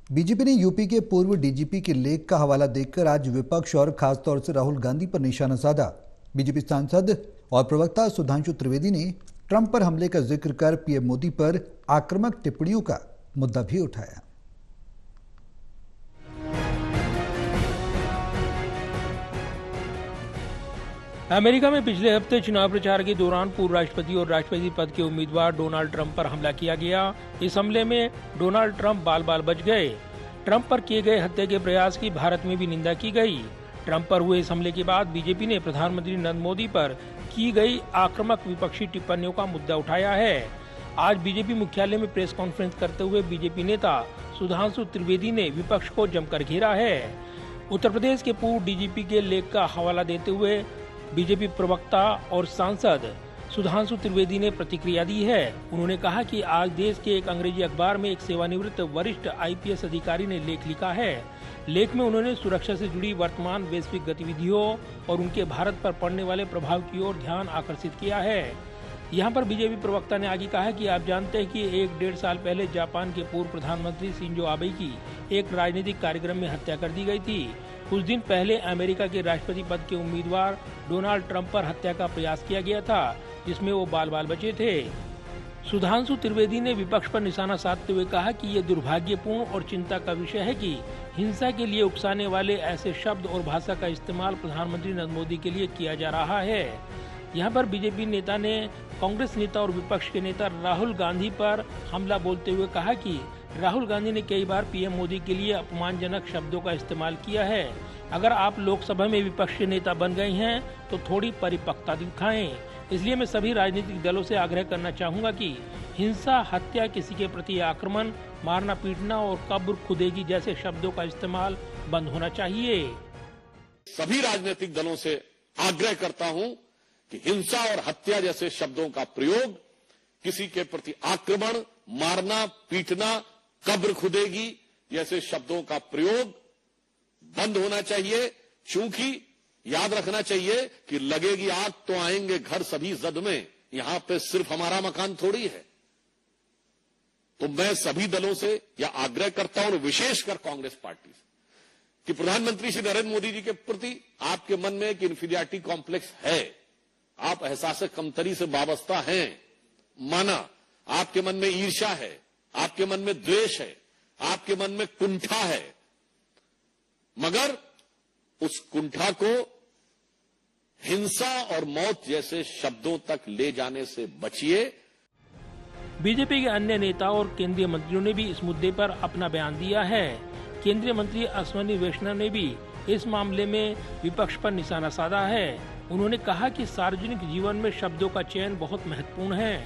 BJP ने UP के पूर्व डीजीपी के लेख का हवाला देकर आज विपक्ष और खासतौर से राहुल गांधी पर निशाना साधा। बीजेपी सांसद और प्रवक्ता सुधांशु त्रिवेदी ने ट्रंप पर हमले का जिक्र कर पीएम मोदी पर आक्रामक टिप्पणियों का मुद्दा भी उठाया। अमेरिका में पिछले हफ्ते चुनाव प्रचार के दौरान पूर्व राष्ट्रपति और राष्ट्रपति पद के उम्मीदवार डोनाल्ड ट्रंप पर हमला किया गया। इस हमले में डोनाल्ड ट्रंप बाल बाल बच गए। ट्रंप पर किए गए हत्या के प्रयास की भारत में भी निंदा की गई। ट्रंप पर हुए इस हमले के बाद बीजेपी ने प्रधानमंत्री नरेंद्र मोदी पर की गई आक्रामक विपक्षी टिप्पणियों का मुद्दा उठाया है। आज बीजेपी मुख्यालय में प्रेस कॉन्फ्रेंस करते हुए बीजेपी नेता सुधांशु त्रिवेदी ने विपक्ष को जमकर घेरा है। उत्तर प्रदेश के पूर्व डीजीपी के लेख का हवाला देते हुए बीजेपी प्रवक्ता और सांसद सुधांशु त्रिवेदी ने प्रतिक्रिया दी है। उन्होंने कहा कि आज देश के एक अंग्रेजी अखबार में एक सेवानिवृत्त वरिष्ठ आईपीएस अधिकारी ने लेख लिखा है। लेख में उन्होंने सुरक्षा से जुड़ी वर्तमान वैश्विक गतिविधियों और उनके भारत पर पड़ने वाले प्रभाव की ओर ध्यान आकर्षित किया है। यहाँ पर बीजेपी प्रवक्ता ने आगे कहा कि आप जानते हैं कि 1-1.5 साल पहले जापान के पूर्व प्रधानमंत्री शिंजो आबे की एक राजनीतिक कार्यक्रम में हत्या कर दी गई थी। कुछ दिन पहले अमेरिका के राष्ट्रपति पद के उम्मीदवार डोनाल्ड ट्रंप पर हत्या का प्रयास किया गया था, जिसमें वो बाल बाल बचे थे। सुधांशु त्रिवेदी ने विपक्ष पर निशाना साधते हुए कहा कि ये दुर्भाग्यपूर्ण और चिंता का विषय है कि हिंसा के लिए उकसाने वाले ऐसे शब्द और भाषा का इस्तेमाल प्रधानमंत्री नरेंद्र मोदी के लिए किया जा रहा है। यहाँ पर बीजेपी नेता ने कांग्रेस नेता और विपक्ष के नेता राहुल गांधी पर हमला बोलते हुए कहा कि राहुल गांधी ने कई बार पीएम मोदी के लिए अपमानजनक शब्दों का इस्तेमाल किया है। अगर आप लोकसभा में विपक्ष के नेता बन गए हैं तो थोड़ी परिपक्वता दिखाएं। इसलिए मैं सभी राजनीतिक दलों से आग्रह करना चाहूंगा कि हिंसा, हत्या, किसी के प्रति आक्रमण, मारना पीटना और कब्र खुदेगी जैसे शब्दों का इस्तेमाल बंद होना चाहिए। सभी राजनीतिक दलों से आग्रह करता हूं कि हिंसा और हत्या जैसे शब्दों का प्रयोग, किसी के प्रति आक्रमण, मारना पीटना, कब्र खुदेगी जैसे शब्दों का प्रयोग बंद होना चाहिए। क्योंकि याद रखना चाहिए कि लगेगी आग तो आएंगे घर सभी जद में, यहां पे सिर्फ हमारा मकान थोड़ी है। तो मैं सभी दलों से यह आग्रह करता हूं, और विशेषकर कांग्रेस पार्टी से, कि प्रधानमंत्री श्री नरेंद्र मोदी जी के प्रति आपके मन में एक इंफीरियरिटी कॉम्प्लेक्स है, आप एहसास कमतरी से वाबस्ता हैं, माना आपके मन में ईर्ष्या है, आपके मन में द्वेष है, आपके मन में कुंठा है, मगर उस कुंठा को हिंसा और मौत जैसे शब्दों तक ले जाने से बचिए। बीजेपी के अन्य नेता और केंद्रीय मंत्रियों ने भी इस मुद्दे पर अपना बयान दिया है। केंद्रीय मंत्री अश्विनी वैष्णव ने भी इस मामले में विपक्ष पर निशाना साधा है। उन्होंने कहा कि सार्वजनिक जीवन में शब्दों का चयन बहुत महत्वपूर्ण है।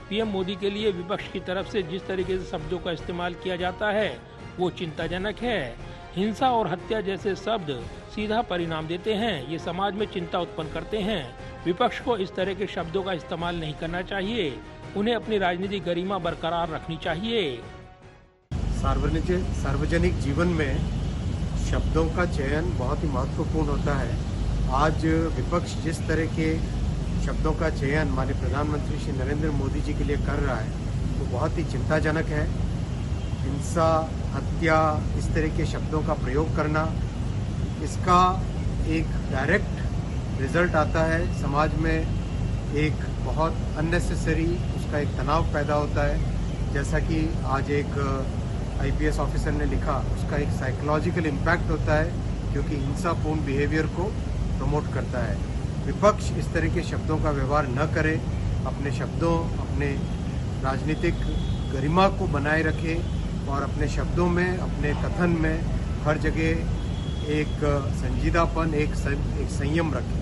पीएम मोदी के लिए विपक्ष की तरफ से जिस तरीके से शब्दों का इस्तेमाल किया जाता है वो चिंताजनक है। हिंसा और हत्या जैसे शब्द सीधा परिणाम देते हैं, ये समाज में चिंता उत्पन्न करते हैं। विपक्ष को इस तरह के शब्दों का इस्तेमाल नहीं करना चाहिए, उन्हें अपनी राजनीतिक गरिमा बरकरार रखनी चाहिए। सार्वजनिक जीवन में शब्दों का चयन बहुत ही महत्वपूर्ण होता है। आज विपक्ष जिस तरह के शब्दों का चयन माननीय प्रधानमंत्री श्री नरेंद्र मोदी जी के लिए कर रहा है वो बहुत ही चिंताजनक है। हिंसा, हत्या, इस तरह के शब्दों का प्रयोग करना, इसका एक डायरेक्ट रिजल्ट आता है, समाज में एक बहुत अननेसेसरी उसका एक तनाव पैदा होता है। जैसा कि आज एक आईपीएस ऑफिसर ने लिखा, उसका एक साइकोलॉजिकल इम्पैक्ट होता है, क्योंकि हिंसापूर्ण बिहेवियर को प्रमोट करता है। विपक्ष इस तरह के शब्दों का व्यवहार न करे, अपने शब्दों, अपने राजनीतिक गरिमा को बनाए रखे और अपने शब्दों में, अपने कथन में हर जगह एक संजीदापन, एक संयम रखे।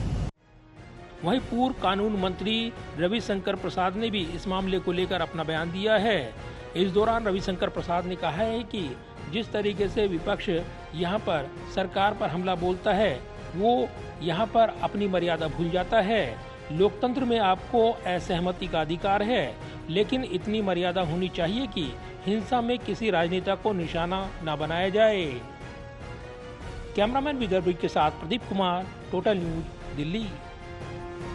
वहीं पूर्व कानून मंत्री रविशंकर प्रसाद ने भी इस मामले को लेकर अपना बयान दिया है। इस दौरान रविशंकर प्रसाद ने कहा है कि जिस तरीके से विपक्ष यहाँ पर सरकार पर हमला बोलता है वो यहाँ पर अपनी मर्यादा भूल जाता है। लोकतंत्र में आपको असहमति का अधिकार है, लेकिन इतनी मर्यादा होनी चाहिए कि हिंसा में किसी राजनेता को निशाना न बनाया जाए। कैमरामैन विदर्भ के साथ प्रदीप कुमार, टोटल न्यूज, दिल्ली।